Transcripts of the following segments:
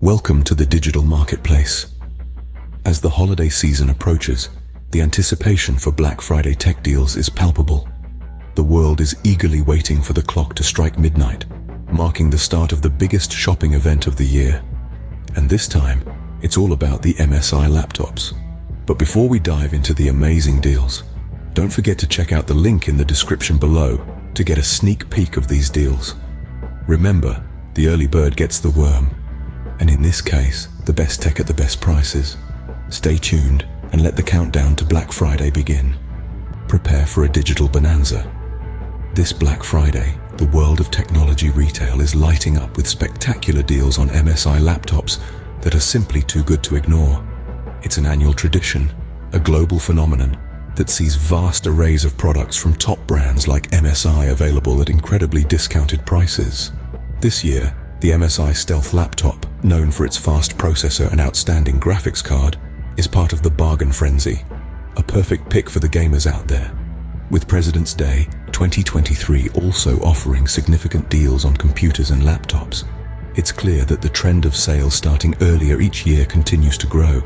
Welcome to the digital marketplace. As the holiday season approaches, the anticipation for Black Friday tech deals is palpable. The world is eagerly waiting for the clock to strike midnight, marking the start of the biggest shopping event of the year. And this time, it's all about the MSI laptops. But before we dive into the amazing deals, don't forget to check out the link in the description below to get a sneak peek of these deals. Remember, the early bird gets the worm. And in this case, the best tech at the best prices. Stay tuned and let the countdown to Black Friday begin. Prepare for a digital bonanza. This Black Friday, the world of technology retail is lighting up with spectacular deals on MSI laptops that are simply too good to ignore. It's an annual tradition, a global phenomenon that sees vast arrays of products from top brands like MSI available at incredibly discounted prices. This year, the MSI Stealth laptop, known for its fast processor and outstanding graphics card, is part of the bargain frenzy, a perfect pick for the gamers out there. With President's Day 2023 also offering significant deals on computers and laptops, it's clear that the trend of sales starting earlier each year continues to grow.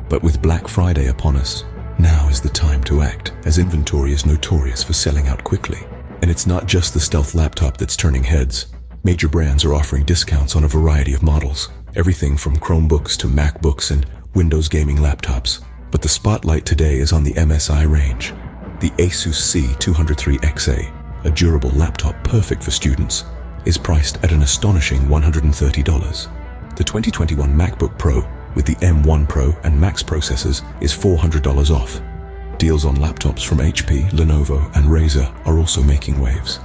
But with Black Friday upon us, now is the time to act, as inventory is notorious for selling out quickly. And it's not just the Stealth laptop that's turning heads. Major brands are offering discounts on a variety of models, everything from Chromebooks to MacBooks and Windows gaming laptops. But the spotlight today is on the MSI range. The Asus C203XA, a durable laptop perfect for students, is priced at an astonishing $130. The 2021 MacBook Pro with the M1 Pro and Max processors is $400 off. Deals on laptops from HP, Lenovo, and Razer are also making waves.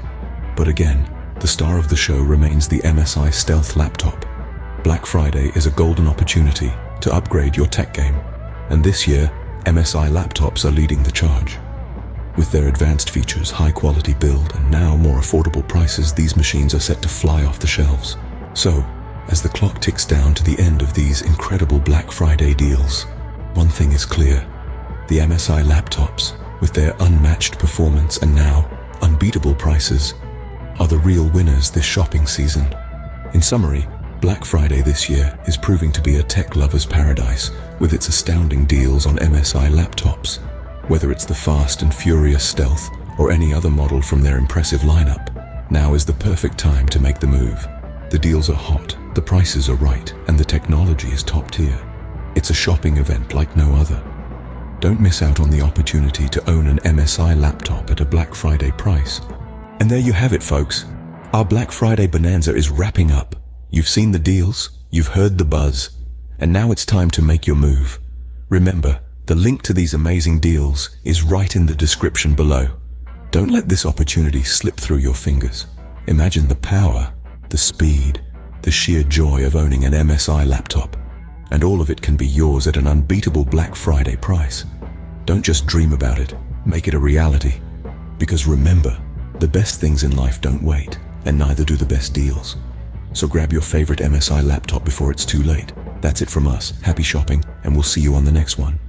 But again, the star of the show remains the MSI Stealth laptop. Black Friday is a golden opportunity to upgrade your tech game, and this year, MSI laptops are leading the charge. With their advanced features, high-quality build, and now more affordable prices, these machines are set to fly off the shelves. So, as the clock ticks down to the end of these incredible Black Friday deals, one thing is clear: the MSI laptops, with their unmatched performance and now unbeatable prices, are the real winners this shopping season. In summary, Black Friday this year is proving to be a tech lover's paradise with its astounding deals on MSI laptops. Whether it's the fast and furious Stealth or any other model from their impressive lineup, now is the perfect time to make the move. The deals are hot, the prices are right, and the technology is top tier. It's a shopping event like no other. Don't miss out on the opportunity to own an MSI laptop at a Black Friday price. And there you have it, folks. Our Black Friday bonanza is wrapping up. You've seen the deals, you've heard the buzz, and now it's time to make your move. Remember, the link to these amazing deals is right in the description below. Don't let this opportunity slip through your fingers. Imagine the power, the speed, the sheer joy of owning an MSI laptop, and all of it can be yours at an unbeatable Black Friday price. Don't just dream about it, make it a reality. Because remember, the best things in life don't wait, and neither do the best deals. So grab your favorite MSI laptop before it's too late. That's it from us. Happy shopping, and we'll see you on the next one.